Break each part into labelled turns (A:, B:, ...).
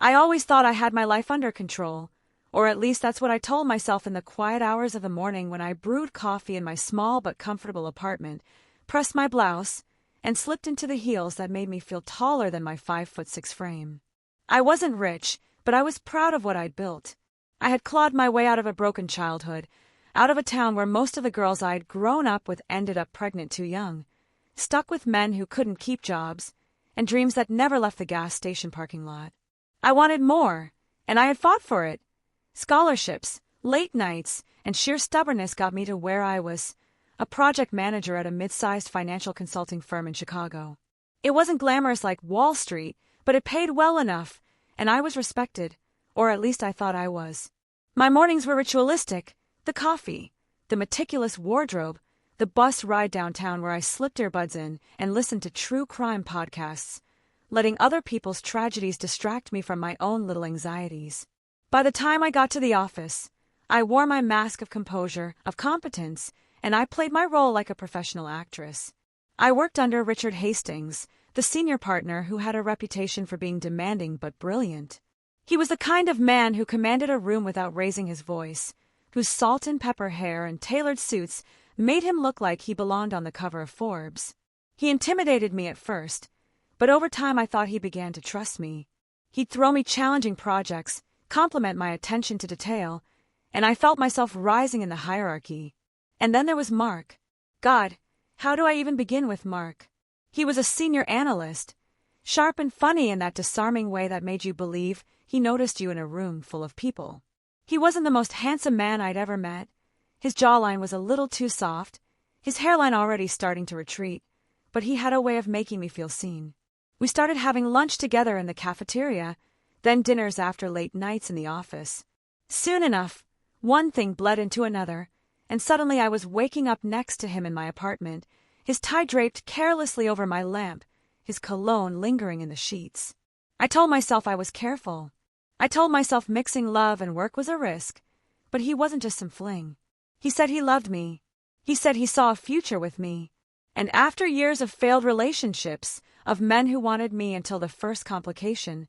A: I always thought I had my life under control, or at least that's what I told myself in the quiet hours of the morning when I brewed coffee in my small but comfortable apartment, pressed my blouse, and slipped into the heels that made me feel taller than my 5'6" frame. I wasn't rich, but I was proud of what I'd built. I had clawed my way out of a broken childhood, out of a town where most of the girls I'd grown up with ended up pregnant too young, stuck with men who couldn't keep jobs, and dreams that never left the gas station parking lot. I wanted more, and I had fought for it. Scholarships, late nights, and sheer stubbornness got me to where I was, a project manager at a mid-sized financial consulting firm in Chicago. It wasn't glamorous like Wall Street, but it paid well enough, and I was respected, or at least I thought I was. My mornings were ritualistic: the coffee, the meticulous wardrobe, the bus ride downtown where I slipped earbuds in and listened to true crime podcasts, letting other people's tragedies distract me from my own little anxieties. By the time I got to the office, I wore my mask of composure, of competence, and I played my role like a professional actress. I worked under Richard Hastings, the senior partner who had a reputation for being demanding but brilliant. He was the kind of man who commanded a room without raising his voice, whose salt and pepper hair and tailored suits made him look like he belonged on the cover of Forbes. He intimidated me at first, but over time I thought he began to trust me. He'd throw me challenging projects, compliment my attention to detail, and I felt myself rising in the hierarchy. And then there was Mark. God, how do I even begin with Mark? He was a senior analyst, sharp and funny in that disarming way that made you believe he noticed you in a room full of people. He wasn't the most handsome man I'd ever met. His jawline was a little too soft, his hairline already starting to retreat, but he had a way of making me feel seen. We started having lunch together in the cafeteria, then dinners after late nights in the office. Soon enough, one thing bled into another, and suddenly I was waking up next to him in my apartment, his tie draped carelessly over my lamp, his cologne lingering in the sheets. I told myself I was careful. I told myself mixing love and work was a risk, but he wasn't just some fling. He said he loved me. He said he saw a future with me. And after years of failed relationships, of men who wanted me until the first complication,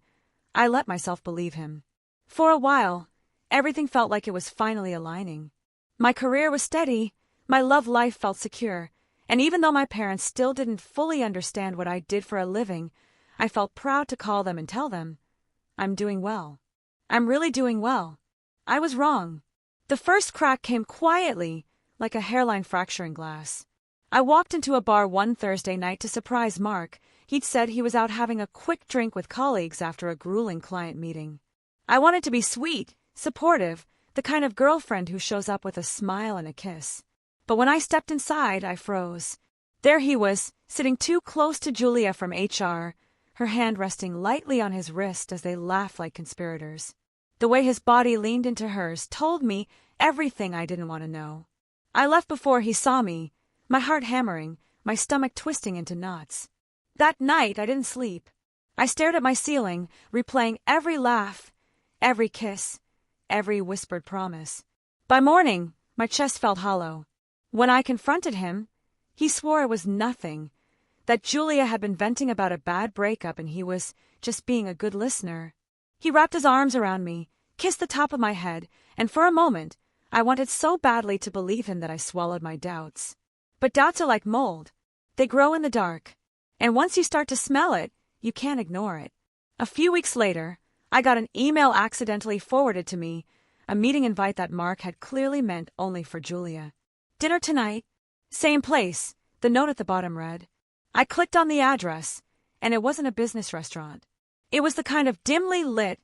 A: I let myself believe him. For a while, everything felt like it was finally aligning. My career was steady, my love life felt secure, and even though my parents still didn't fully understand what I did for a living, I felt proud to call them and tell them, I'm doing well. I'm really doing well. I was wrong. The first crack came quietly, like a hairline fracturing glass. I walked into a bar one Thursday night to surprise Mark. He'd said he was out having a quick drink with colleagues after a grueling client meeting. I wanted to be sweet, supportive, the kind of girlfriend who shows up with a smile and a kiss. But when I stepped inside, I froze. There he was, sitting too close to Julia from HR, her hand resting lightly on his wrist as they laughed like conspirators. The way his body leaned into hers told me everything I didn't want to know. I left before he saw me, my heart hammering, my stomach twisting into knots. That night, I didn't sleep. I stared at my ceiling, replaying every laugh, every kiss, every whispered promise. By morning, my chest felt hollow. When I confronted him, he swore it was nothing, that Julia had been venting about a bad breakup and he was just being a good listener. He wrapped his arms around me, kissed the top of my head, and for a moment, I wanted so badly to believe him that I swallowed my doubts. But doubts are like mold. They grow in the dark. And once you start to smell it, you can't ignore it. A few weeks later, I got an email accidentally forwarded to me, a meeting invite that Mark had clearly meant only for Julia. Dinner tonight, same place, the note at the bottom read. I clicked on the address, and it wasn't a business restaurant. It was the kind of dimly lit,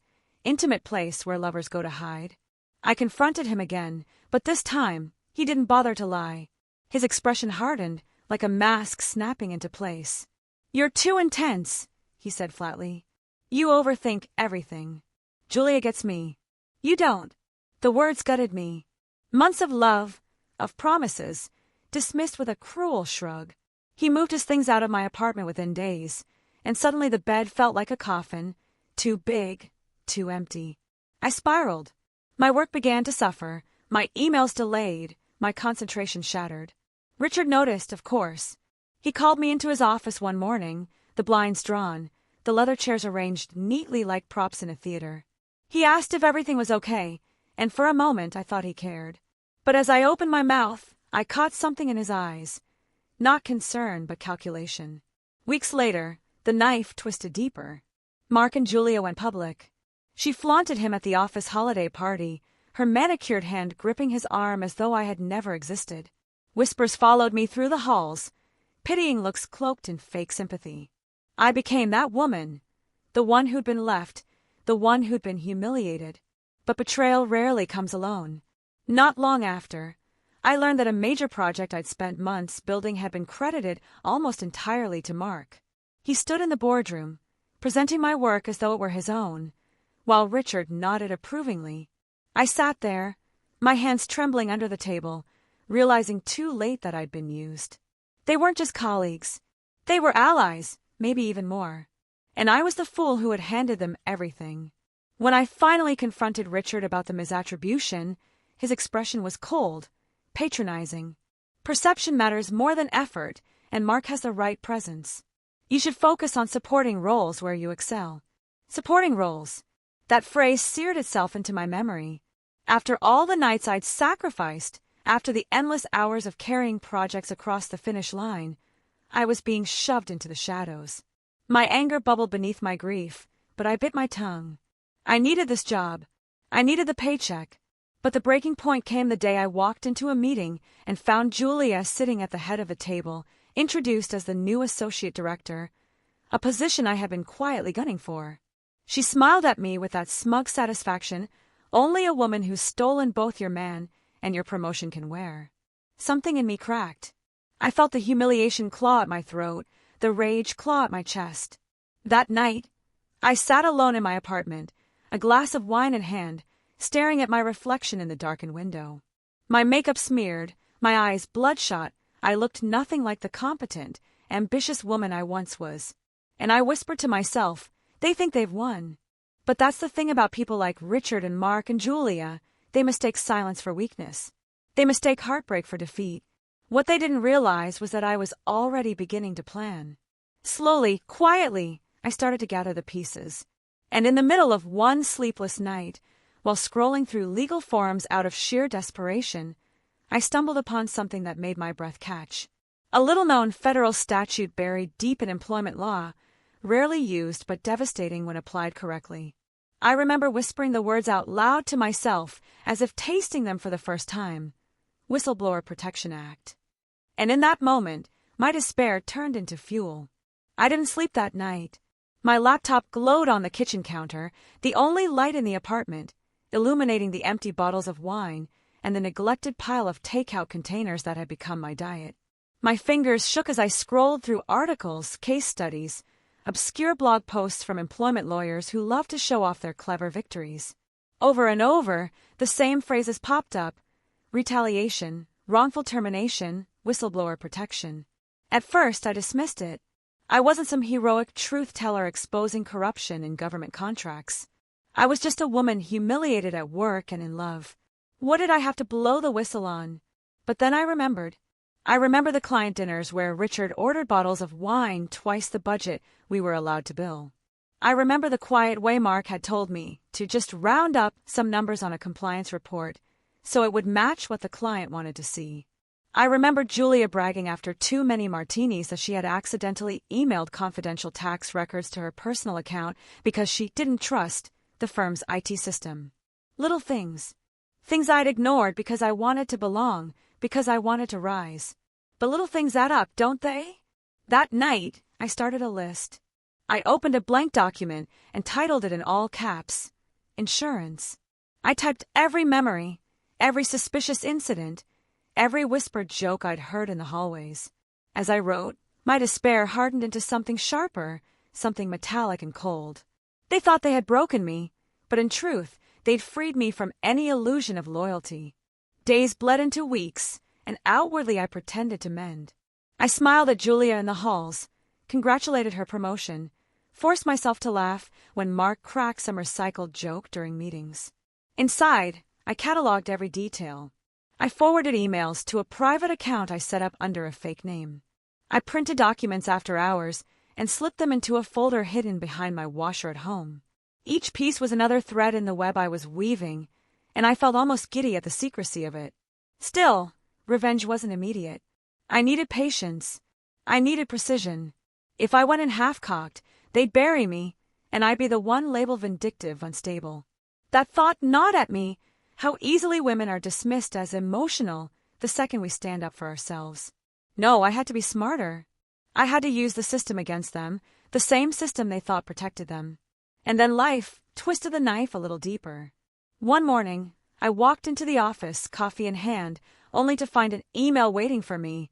A: intimate place where lovers go to hide. I confronted him again, but this time, he didn't bother to lie. His expression hardened, like a mask snapping into place. You're too intense, he said flatly. You overthink everything. Julia gets me. You don't. The words gutted me. Months of love, of promises, dismissed with a cruel shrug. He moved his things out of my apartment within days, and suddenly the bed felt like a coffin, too big, too empty. I spiraled. My work began to suffer, my emails delayed, my concentration shattered. Richard noticed, of course. He called me into his office one morning, the blinds drawn, the leather chairs arranged neatly like props in a theater. He asked if everything was okay, and for a moment I thought he cared. But as I opened my mouth, I caught something in his eyes. Not concern, but calculation. Weeks later, the knife twisted deeper. Mark and Julia went public. She flaunted him at the office holiday party, her manicured hand gripping his arm as though I had never existed. Whispers followed me through the halls, pitying looks cloaked in fake sympathy. I became that woman, the one who'd been left, the one who'd been humiliated. But betrayal rarely comes alone. Not long after, I learned that a major project I'd spent months building had been credited almost entirely to Mark. He stood in the boardroom, presenting my work as though it were his own, while Richard nodded approvingly. I sat there, my hands trembling under the table, realizing too late that I'd been used. They weren't just colleagues. They were allies, maybe even more. And I was the fool who had handed them everything. When I finally confronted Richard about the misattribution, his expression was cold, patronizing. Perception matters more than effort, and Mark has the right presence. You should focus on supporting roles where you excel. Supporting roles. That phrase seared itself into my memory. After all the nights I'd sacrificed, after the endless hours of carrying projects across the finish line, I was being shoved into the shadows. My anger bubbled beneath my grief, but I bit my tongue. I needed this job. I needed the paycheck. But the breaking point came the day I walked into a meeting and found Julia sitting at the head of a table, introduced as the new associate director, a position I had been quietly gunning for. She smiled at me with that smug satisfaction only a woman who's stolen both your man and your promotion can wear. Something in me cracked. I felt the humiliation claw at my throat, the rage claw at my chest. That night, I sat alone in my apartment, a glass of wine in hand, staring at my reflection in the darkened window. My makeup smeared, my eyes bloodshot, I looked nothing like the competent, ambitious woman I once was. And I whispered to myself, they think they've won. But that's the thing about people like Richard and Mark and Julia. They mistake silence for weakness. They mistake heartbreak for defeat. What they didn't realize was that I was already beginning to plan. Slowly, quietly, I started to gather the pieces. And in the middle of one sleepless night, while scrolling through legal forms out of sheer desperation, I stumbled upon something that made my breath catch. A little-known federal statute buried deep in employment law, rarely used but devastating when applied correctly. I remember whispering the words out loud to myself, as if tasting them for the first time. Whistleblower Protection Act. And in that moment, my despair turned into fuel. I didn't sleep that night. My laptop glowed on the kitchen counter, the only light in the apartment, illuminating the empty bottles of wine and the neglected pile of takeout containers that had become my diet. My fingers shook as I scrolled through articles, case studies, obscure blog posts from employment lawyers who love to show off their clever victories. Over and over, the same phrases popped up: retaliation, wrongful termination, whistleblower protection. At first, I dismissed it. I wasn't some heroic truth-teller exposing corruption in government contracts. I was just a woman humiliated at work and in love. What did I have to blow the whistle on? But then I remembered. I remember the client dinners where Richard ordered bottles of wine twice the budget we were allowed to bill. I remember the quiet way Mark had told me to just round up some numbers on a compliance report so it would match what the client wanted to see. I remember Julia bragging after too many martinis that she had accidentally emailed confidential tax records to her personal account because she didn't trust the firm's IT system. Little things. Things I'd ignored because I wanted to belong, because I wanted to rise. But little things add up, don't they? That night, I started a list. I opened a blank document and titled it in all caps, Insurance. I typed every memory, every suspicious incident, every whispered joke I'd heard in the hallways. As I wrote, my despair hardened into something sharper, something metallic and cold. They thought they had broken me, but in truth, they'd freed me from any illusion of loyalty. Days bled into weeks, and outwardly I pretended to mend. I smiled at Julia in the halls, congratulated her promotion, forced myself to laugh when Mark cracked some recycled joke during meetings. Inside, I cataloged every detail. I forwarded emails to a private account I set up under a fake name. I printed documents after hours, and slipped them into a folder hidden behind my washer at home. Each piece was another thread in the web I was weaving, and I felt almost giddy at the secrecy of it. Still, revenge wasn't immediate. I needed patience. I needed precision. If I went in half-cocked, they'd bury me, and I'd be the one labeled vindictive, unstable. That thought gnawed at me, how easily women are dismissed as emotional the second we stand up for ourselves. No, I had to be smarter. I had to use the system against them, the same system they thought protected them. And then life twisted the knife a little deeper. One morning, I walked into the office, coffee in hand, only to find an email waiting for me.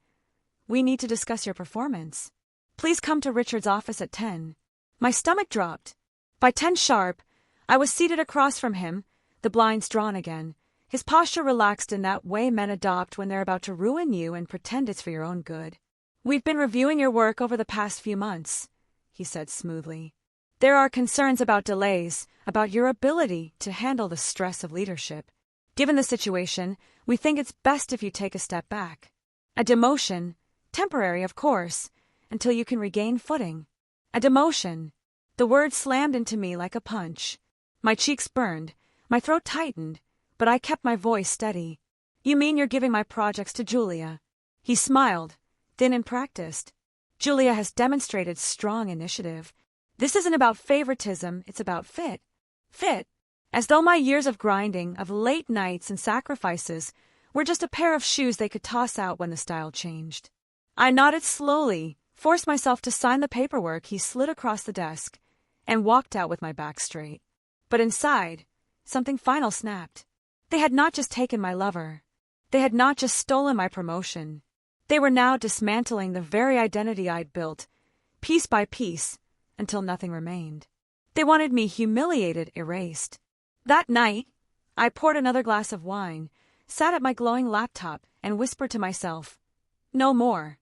A: "We need to discuss your performance. Please come to Richard's office at 10. My stomach dropped. By 10 sharp, I was seated across from him, the blinds drawn again, his posture relaxed in that way men adopt when they're about to ruin you and pretend it's for your own good. "We've been reviewing your work over the past few months," he said smoothly. "There are concerns about delays, about your ability to handle the stress of leadership. Given the situation, we think it's best if you take a step back. A demotion, temporary of course, until you can regain footing. A demotion." The word slammed into me like a punch. My cheeks burned, my throat tightened, but I kept my voice steady. "You mean you're giving my projects to Julia?" He smiled, thin and practiced. "Julia has demonstrated strong initiative. This isn't about favoritism, it's about fit. Fit. As though my years of grinding, of late nights and sacrifices, were just a pair of shoes they could toss out when the style changed." I nodded slowly, forced myself to sign the paperwork he slid across the desk, and walked out with my back straight. But inside, something final snapped. They had not just taken my lover. They had not just stolen my promotion. They were now dismantling the very identity I'd built, piece by piece, until nothing remained. They wanted me humiliated, erased. That night, I poured another glass of wine, sat at my glowing laptop, and whispered to myself, "No more."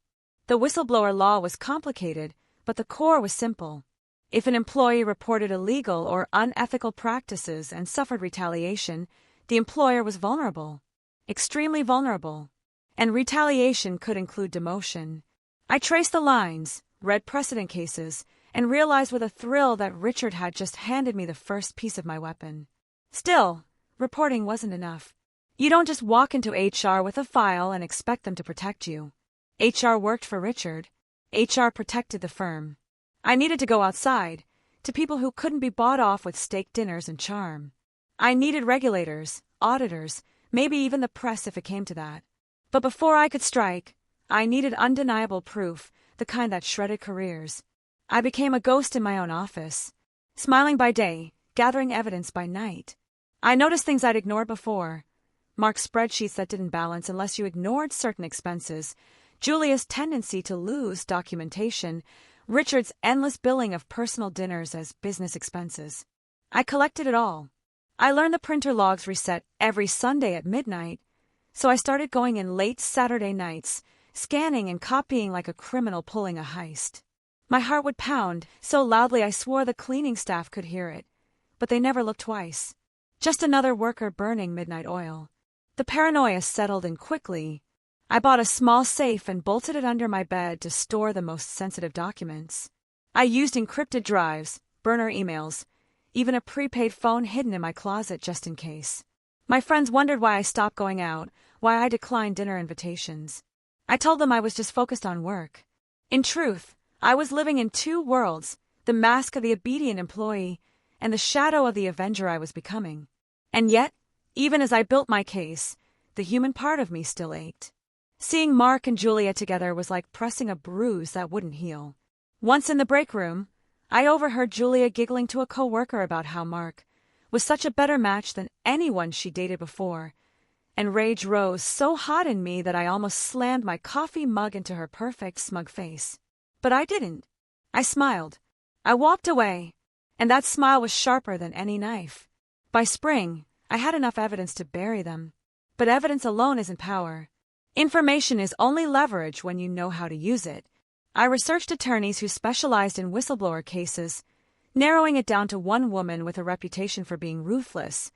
A: The whistleblower law was complicated, but the core was simple. If an employee reported illegal or unethical practices and suffered retaliation, the employer was vulnerable, extremely vulnerable, and retaliation could include demotion. I traced the lines, read precedent cases, and realized with a thrill that Richard had just handed me the first piece of my weapon. Still, reporting wasn't enough. You don't just walk into HR with a file and expect them to protect you. HR worked for Richard. HR protected the firm. I needed to go outside, to people who couldn't be bought off with steak dinners and charm. I needed regulators, auditors, maybe even the press if it came to that. But before I could strike, I needed undeniable proof, the kind that shredded careers. I became a ghost in my own office, smiling by day, gathering evidence by night. I noticed things I'd ignored before. Marked spreadsheets that didn't balance unless you ignored certain expenses, Julia's tendency to lose documentation, Richard's endless billing of personal dinners as business expenses. I collected it all. I learned the printer logs reset every Sunday at midnight, so I started going in late Saturday nights, scanning and copying like a criminal pulling a heist. My heart would pound so loudly I swore the cleaning staff could hear it, but they never looked twice. Just another worker burning midnight oil. The paranoia settled in quickly. I bought a small safe and bolted it under my bed to store the most sensitive documents. I used encrypted drives, burner emails, even a prepaid phone hidden in my closet just in case. My friends wondered why I stopped going out, why I declined dinner invitations. I told them I was just focused on work. In truth, I was living in two worlds, the mask of the obedient employee and the shadow of the avenger I was becoming. And yet, even as I built my case, the human part of me still ached. Seeing Mark and Julia together was like pressing a bruise that wouldn't heal. Once in the break room, I overheard Julia giggling to a coworker about how Mark was such a better match than anyone she dated before, and rage rose so hot in me that I almost slammed my coffee mug into her perfect, smug face. But I didn't. I smiled. I walked away, and that smile was sharper than any knife. By spring, I had enough evidence to bury them. But evidence alone isn't power. Information is only leverage when you know how to use it. I researched attorneys who specialized in whistleblower cases, narrowing it down to one woman with a reputation for being ruthless,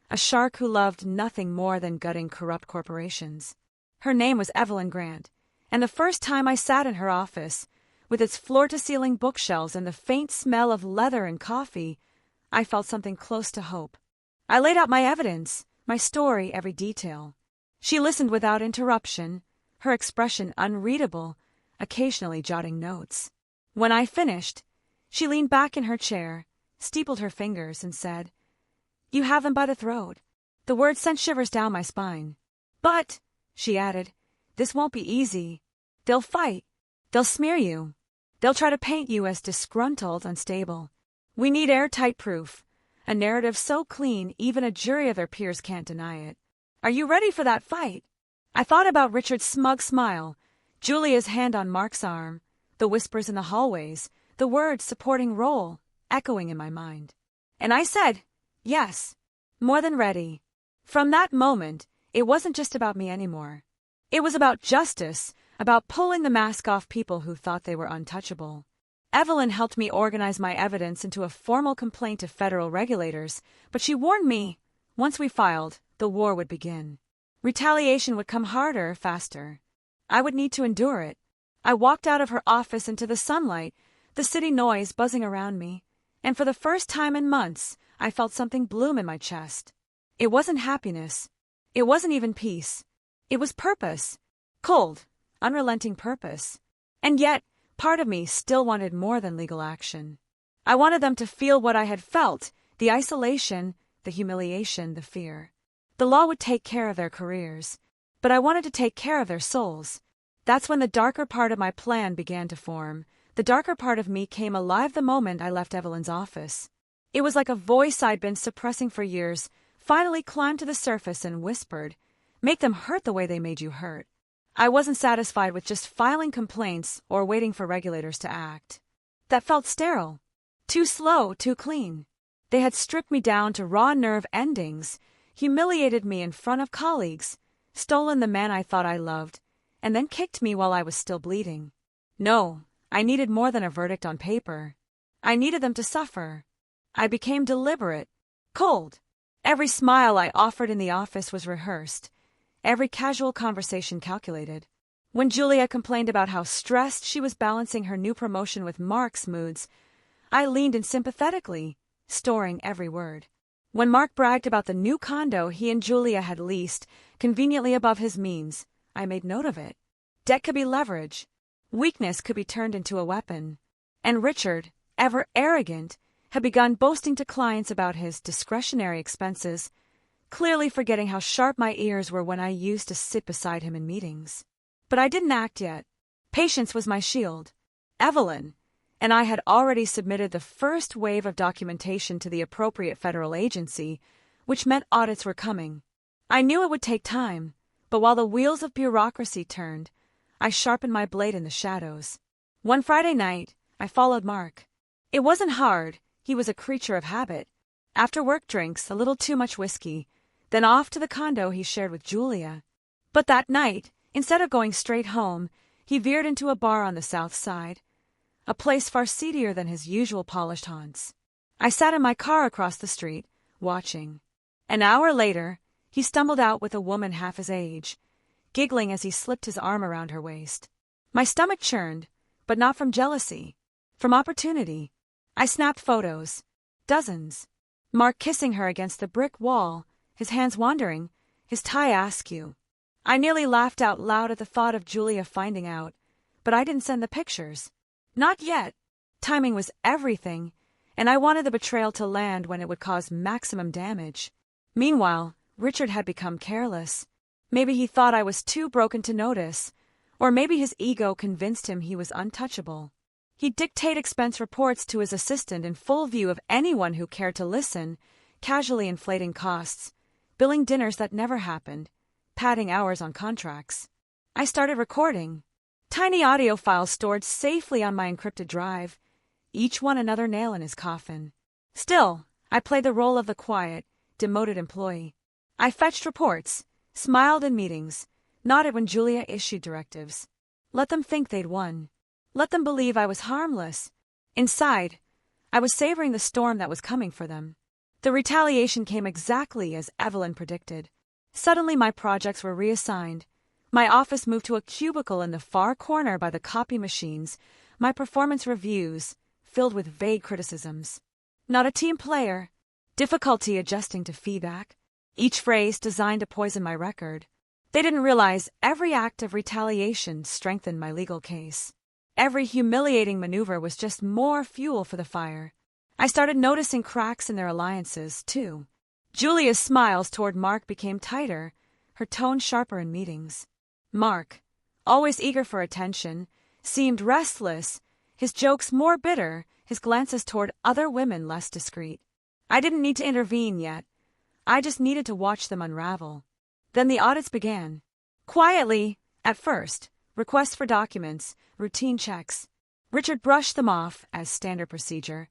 A: a shark who loved nothing more than gutting corrupt corporations. Her name was Evelyn Grant, and the first time I sat in her office, with its floor-to-ceiling bookshelves and the faint smell of leather and coffee, I felt something close to hope. I laid out my evidence, my story, every detail. She listened without interruption, her expression unreadable, occasionally jotting notes. When I finished, she leaned back in her chair, steepled her fingers, and said, "You have them by the throat." The words sent shivers down my spine. "But," she added, "this won't be easy. They'll fight. They'll smear you. They'll try to paint you as disgruntled, unstable. We need airtight proof, a narrative so clean even a jury of their peers can't deny it. Are you ready for that fight?" I thought about Richard's smug smile, Julia's hand on Mark's arm, the whispers in the hallways, the words supporting role echoing in my mind. And I said, yes, more than ready. From that moment, it wasn't just about me anymore. It was about justice, about pulling the mask off people who thought they were untouchable. Evelyn helped me organize my evidence into a formal complaint to federal regulators, but she warned me, once we filed, the war would begin. Retaliation would come harder, faster. I would need to endure it. I walked out of her office into the sunlight, the city noise buzzing around me, and for the first time in months, I felt something bloom in my chest. It wasn't happiness. It wasn't even peace. It was purpose. Cold, unrelenting purpose. And yet, part of me still wanted more than legal action. I wanted them to feel what I had felt, the isolation, the humiliation, the fear. The law would take care of their careers, but I wanted to take care of their souls. That's when the darker part of my plan began to form. The darker part of me came alive the moment I left Evelyn's office. It was like a voice I'd been suppressing for years finally climbed to the surface and whispered, "Make them hurt the way they made you hurt." I wasn't satisfied with just filing complaints or waiting for regulators to act. That felt sterile. Too slow, too clean. They had stripped me down to raw nerve endings, humiliated me in front of colleagues, stolen the man I thought I loved, and then kicked me while I was still bleeding. No, I needed more than a verdict on paper. I needed them to suffer. I became deliberate, cold. Every smile I offered in the office was rehearsed, every casual conversation calculated. When Julia complained about how stressed she was balancing her new promotion with Mark's moods, I leaned in sympathetically, storing every word. When Mark bragged about the new condo he and Julia had leased, conveniently above his means, I made note of it. Debt could be leverage. Weakness could be turned into a weapon. And Richard, ever arrogant, had begun boasting to clients about his discretionary expenses, clearly forgetting how sharp my ears were when I used to sit beside him in meetings. But I didn't act yet. Patience was my shield. Evelyn and I had already submitted the first wave of documentation to the appropriate federal agency, which meant audits were coming. I knew it would take time, but while the wheels of bureaucracy turned, I sharpened my blade in the shadows. One Friday night, I followed Mark. It wasn't hard. He was a creature of habit. After work drinks, a little too much whiskey, then off to the condo he shared with Julia. But that night, instead of going straight home, he veered into a bar on the south side, a place far seedier than his usual polished haunts. I sat in my car across the street, watching. An hour later, he stumbled out with a woman half his age, giggling as he slipped his arm around her waist. My stomach churned, but not from jealousy, from opportunity. I snapped photos, dozens. Mark kissing her against the brick wall, his hands wandering, his tie askew. I nearly laughed out loud at the thought of Julia finding out, but I didn't send the pictures. Not yet. Timing was everything, and I wanted the betrayal to land when it would cause maximum damage. Meanwhile, Richard had become careless. Maybe he thought I was too broken to notice, or maybe his ego convinced him he was untouchable. He'd dictate expense reports to his assistant in full view of anyone who cared to listen, casually inflating costs, billing dinners that never happened, padding hours on contracts. I started recording. Tiny audio files stored safely on my encrypted drive, each one another nail in his coffin. Still, I played the role of the quiet, demoted employee. I fetched reports, smiled in meetings, nodded when Julia issued directives. Let them think they'd won. Let them believe I was harmless. Inside, I was savoring the storm that was coming for them. The retaliation came exactly as Evelyn predicted. Suddenly my projects were reassigned. My office moved to a cubicle in the far corner by the copy machines, my performance reviews filled with vague criticisms. Not a team player. Difficulty adjusting to feedback. Each phrase designed to poison my record. They didn't realize every act of retaliation strengthened my legal case. Every humiliating maneuver was just more fuel for the fire. I started noticing cracks in their alliances, too. Julia's smiles toward Mark became tighter, her tone sharper in meetings. Mark, always eager for attention, seemed restless, his jokes more bitter, his glances toward other women less discreet. I didn't need to intervene yet. I just needed to watch them unravel. Then the audits began. Quietly, at first, requests for documents, routine checks. Richard brushed them off as standard procedure.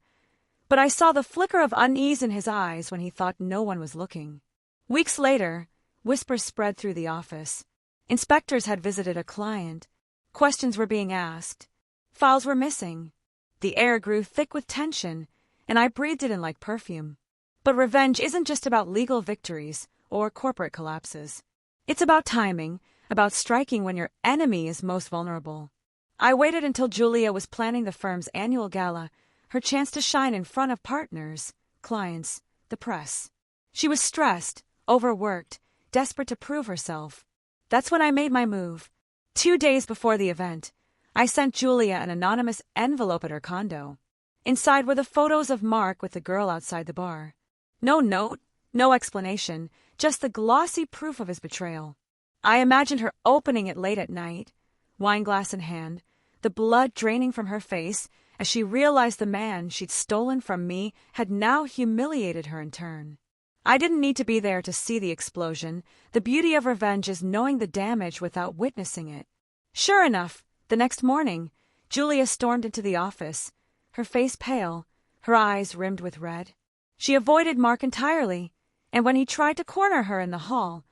A: But I saw the flicker of unease in his eyes when he thought no one was looking. Weeks later, whispers spread through the office. Inspectors had visited a client. Questions were being asked. Files were missing. The air grew thick with tension, and I breathed it in like perfume. But revenge isn't just about legal victories or corporate collapses. It's about timing, about striking when your enemy is most vulnerable. I waited until Julia was planning the firm's annual gala, her chance to shine in front of partners, clients, the press. She was stressed, overworked, desperate to prove herself. That's when I made my move. 2 days before the event, I sent Julia an anonymous envelope at her condo. Inside were the photos of Mark with the girl outside the bar. No note, no explanation, just the glossy proof of his betrayal. I imagined her opening it late at night, wineglass in hand, the blood draining from her face as she realized the man she'd stolen from me had now humiliated her in turn. I didn't need to be there to see the explosion. The beauty of revenge is knowing the damage without witnessing it. Sure enough, the next morning, Julia stormed into the office, her face pale, her eyes rimmed with red. She avoided Mark entirely, and when he tried to corner her in the hall,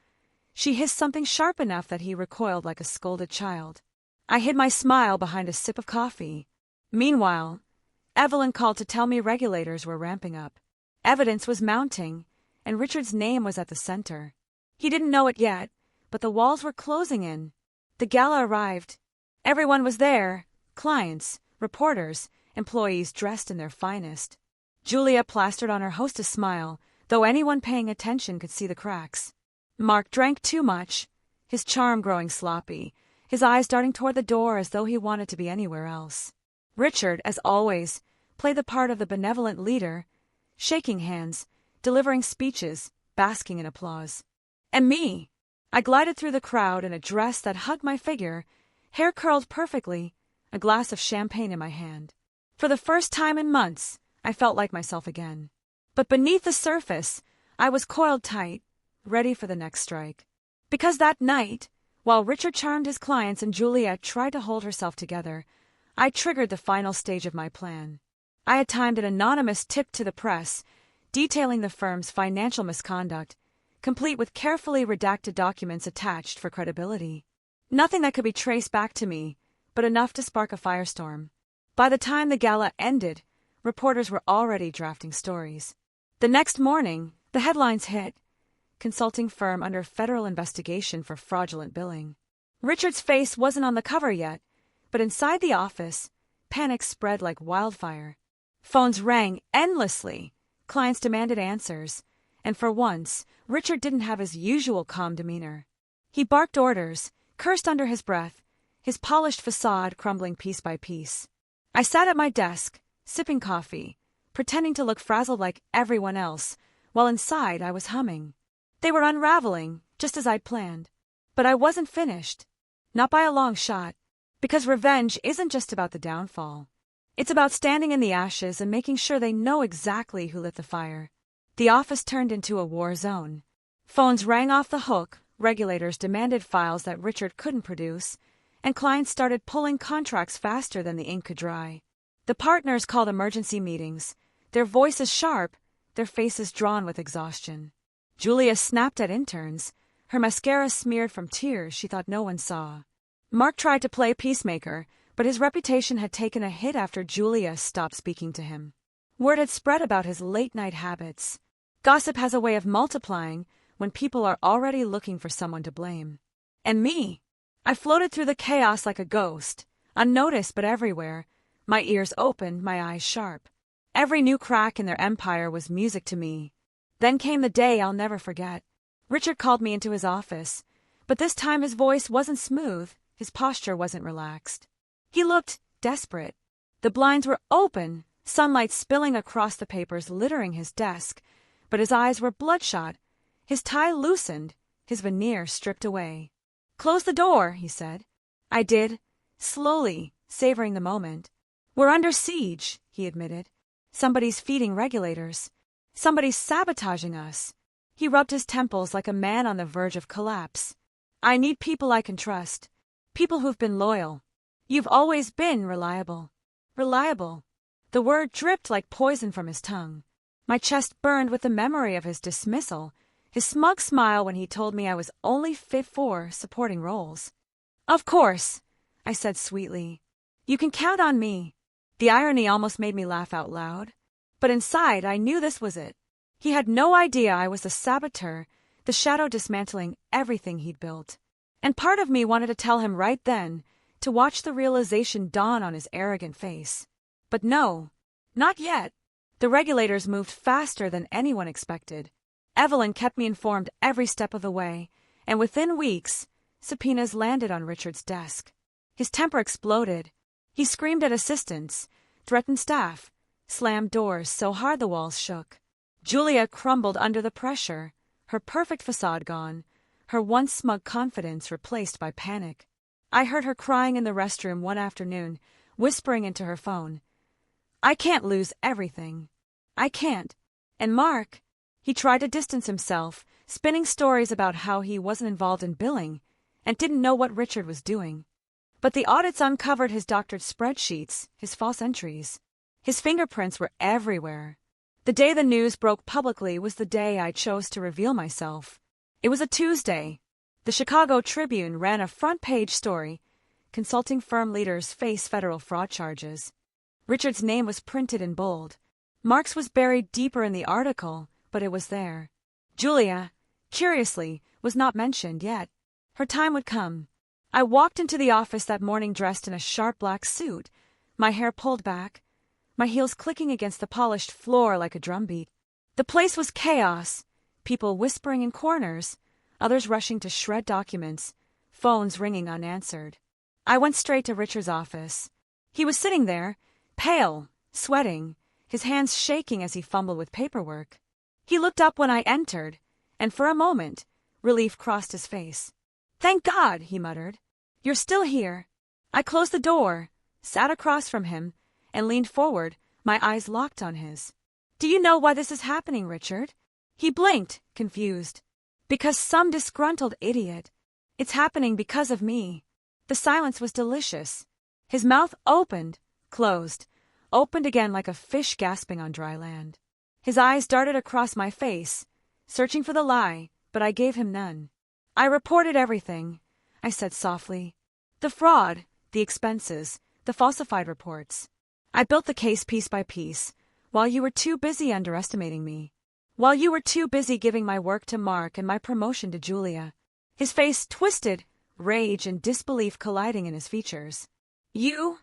A: she hissed something sharp enough that he recoiled like a scolded child. I hid my smile behind a sip of coffee. Meanwhile, Evelyn called to tell me regulators were ramping up. Evidence was mounting, and Richard's name was at the center. He didn't know it yet, but the walls were closing in. The gala arrived. Everyone was there, clients, reporters, employees dressed in their finest. Julia plastered on her hostess smile, though anyone paying attention could see the cracks. Mark drank too much, his charm growing sloppy, his eyes darting toward the door as though he wanted to be anywhere else. Richard, as always, played the part of the benevolent leader, shaking hands, delivering speeches, basking in applause. And me! I glided through the crowd in a dress that hugged my figure, hair curled perfectly, a glass of champagne in my hand. For the first time in months, I felt like myself again. But beneath the surface, I was coiled tight, ready for the next strike. Because that night, while Richard charmed his clients and Julia tried to hold herself together, I triggered the final stage of my plan. I had timed an anonymous tip to the press, detailing the firm's financial misconduct, complete with carefully redacted documents attached for credibility. Nothing that could be traced back to me, but enough to spark a firestorm. By the time the gala ended, reporters were already drafting stories. The next morning, the headlines hit. Consulting firm under federal investigation for fraudulent billing. Richard's face wasn't on the cover yet, but inside the office, panic spread like wildfire. Phones rang endlessly. Clients demanded answers. And for once, Richard didn't have his usual calm demeanor. He barked orders, cursed under his breath, his polished facade crumbling piece by piece. I sat at my desk, sipping coffee, pretending to look frazzled like everyone else, while inside I was humming. They were unraveling, just as I'd planned. But I wasn't finished. Not by a long shot. Because revenge isn't just about the downfall. It's about standing in the ashes and making sure they know exactly who lit the fire. The office turned into a war zone. Phones rang off the hook, regulators demanded files that Richard couldn't produce, and clients started pulling contracts faster than the ink could dry. The partners called emergency meetings, their voices sharp, their faces drawn with exhaustion. Julia snapped at interns, her mascara smeared from tears she thought no one saw. Mark tried to play peacemaker, but his reputation had taken a hit after Julia stopped speaking to him. Word had spread about his late-night habits. Gossip has a way of multiplying when people are already looking for someone to blame. And me! I floated through the chaos like a ghost, unnoticed but everywhere, My ears open, my eyes sharp. Every new crack in their empire was music to me. Then came the day I'll never forget. Richard called me into his office, but this time his voice wasn't smooth, his posture wasn't relaxed. He looked desperate. The blinds were open, sunlight spilling across the papers littering his desk, but his eyes were bloodshot, his tie loosened, his veneer stripped away. "Close the door," he said. I did, slowly, savoring the moment. "We're under siege," he admitted. "Somebody's feeding regulators. Somebody's sabotaging us." He rubbed his temples like a man on the verge of collapse. "I need people I can trust. People who've been loyal. You've always been reliable." Reliable. The word dripped like poison from his tongue. My chest burned with the memory of his dismissal, his smug smile when he told me I was only fit for supporting roles. "Of course," I said sweetly. "You can count on me." The irony almost made me laugh out loud. But inside, I knew this was it. He had no idea I was the saboteur, the shadow dismantling everything he'd built. And part of me wanted to tell him right then, to watch the realization dawn on his arrogant face. But no, not yet. The regulators moved faster than anyone expected. Evelyn kept me informed every step of the way, and within weeks, subpoenas landed on Richard's desk. His temper exploded. He screamed at assistants, threatened staff, slammed doors so hard the walls shook. Julia crumbled under the pressure, her perfect facade gone, her once smug confidence replaced by panic. I heard her crying in the restroom one afternoon, whispering into her phone, "I can't lose everything. I can't." And Mark, he tried to distance himself, spinning stories about how he wasn't involved in billing and didn't know what Richard was doing. But the audits uncovered his doctored spreadsheets, his false entries. His fingerprints were everywhere. The day the news broke publicly was the day I chose to reveal myself. It was a Tuesday. The Chicago Tribune ran a front-page story. Consulting firm leaders face federal fraud charges. Richard's name was printed in bold. Mark's was buried deeper in the article, but it was there. Julia, curiously, was not mentioned yet. Her time would come. I walked into the office that morning dressed in a sharp black suit, my hair pulled back, my heels clicking against the polished floor like a drumbeat. The place was chaos, people whispering in corners, others rushing to shred documents, phones ringing unanswered. I went straight to Richard's office. He was sitting there, pale, sweating, his hands shaking as he fumbled with paperwork. He looked up when I entered, and for a moment, relief crossed his face. "Thank God," he muttered. "You're still here." I closed the door, sat across from him, and leaned forward, my eyes locked on his. "Do you know why this is happening, Richard?" He blinked, confused. "Because some disgruntled idiot. It's happening because of me." The silence was delicious. His mouth opened, closed, opened again like a fish gasping on dry land. His eyes darted across my face, searching for the lie, but I gave him none. "I reported everything," I said softly. "The fraud, the expenses, the falsified reports. I built the case piece by piece, while you were too busy underestimating me. While you were too busy giving my work to Mark and my promotion to Julia." His face twisted, rage and disbelief colliding in his features. You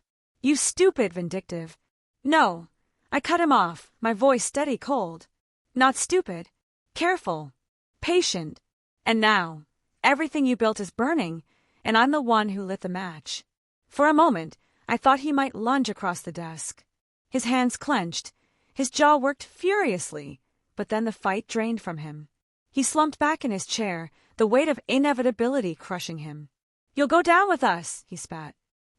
A: stupid vindictive." "No." I cut him off, my voice steady cold. "Not stupid. Careful. Patient. And now, everything you built is burning, and I'm the one who lit the match." For a moment, I thought he might lunge across the desk. His hands clenched, his jaw worked furiously, but then the fight drained from him. He slumped back in his chair, the weight of inevitability crushing him. "You'll go down with us," he spat.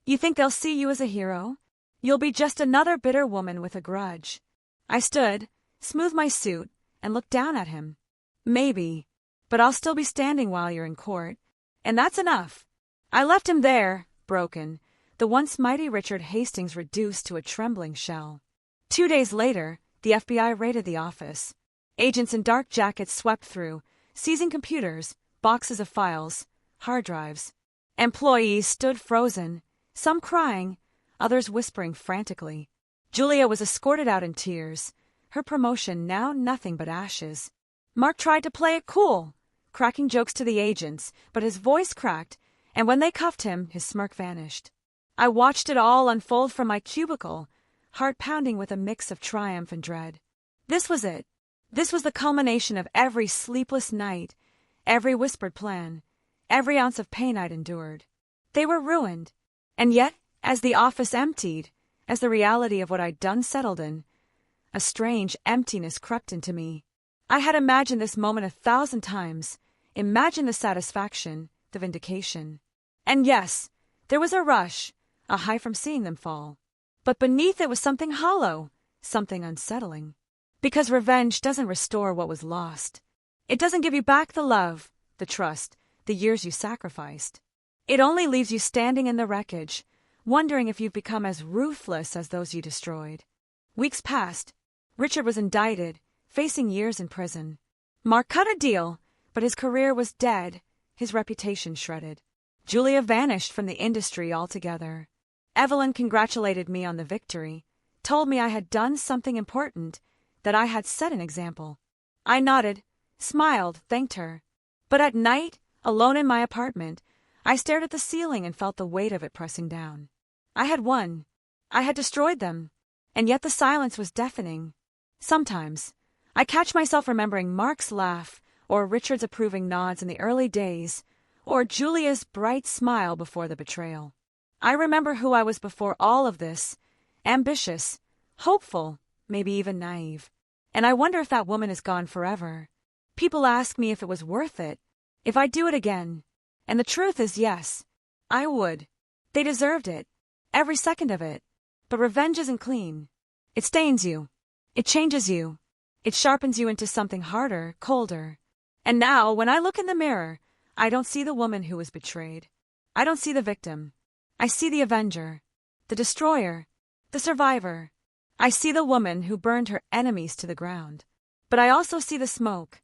A: "You think they'll see you as a hero? You'll be just another bitter woman with a grudge." I stood, smoothed my suit, and looked down at him. "Maybe, but I'll still be standing while you're in court, and that's enough." I left him there, broken, the once mighty Richard Hastings reduced to a trembling shell. 2 days later, the FBI raided the office. Agents in dark jackets swept through, seizing computers, boxes of files, hard drives. Employees stood frozen, some crying, others whispering frantically. Julia was escorted out in tears, her promotion now nothing but ashes. Mark tried to play it cool, cracking jokes to the agents, but his voice cracked, and when they cuffed him, his smirk vanished. I watched it all unfold from my cubicle, heart pounding with a mix of triumph and dread. This was it. This was the culmination of every sleepless night, every whispered plan, every ounce of pain I'd endured. They were ruined. And yet, as the office emptied, as the reality of what I'd done settled in, a strange emptiness crept into me. I had imagined this moment 1,000 times, imagined the satisfaction, the vindication. And yes, there was a rush, a high from seeing them fall. But beneath it was something hollow, something unsettling. Because revenge doesn't restore what was lost. It doesn't give you back the love, the trust, the years you sacrificed. It only leaves you standing in the wreckage, wondering if you've become as ruthless as those you destroyed. Weeks passed. Richard was indicted, facing years in prison. Mark cut a deal, but his career was dead, his reputation shredded. Julia vanished from the industry altogether. Evelyn congratulated me on the victory, told me I had done something important, that I had set an example. I nodded, smiled, thanked her. But at night, alone in my apartment, I stared at the ceiling and felt the weight of it pressing down. I had won. I had destroyed them. And yet the silence was deafening. Sometimes, I catch myself remembering Mark's laugh, or Richard's approving nods in the early days, or Julia's bright smile before the betrayal. I remember who I was before all of this, ambitious, hopeful, maybe even naive. And I wonder if that woman is gone forever. People ask me if it was worth it, if I'd do it again. And the truth is yes, I would. They deserved it, every second of it. But revenge isn't clean. It stains you. It changes you. It sharpens you into something harder, colder. And now, when I look in the mirror, I don't see the woman who was betrayed. I don't see the victim. I see the avenger, the destroyer, the survivor. I see the woman who burned her enemies to the ground. But I also see the smoke,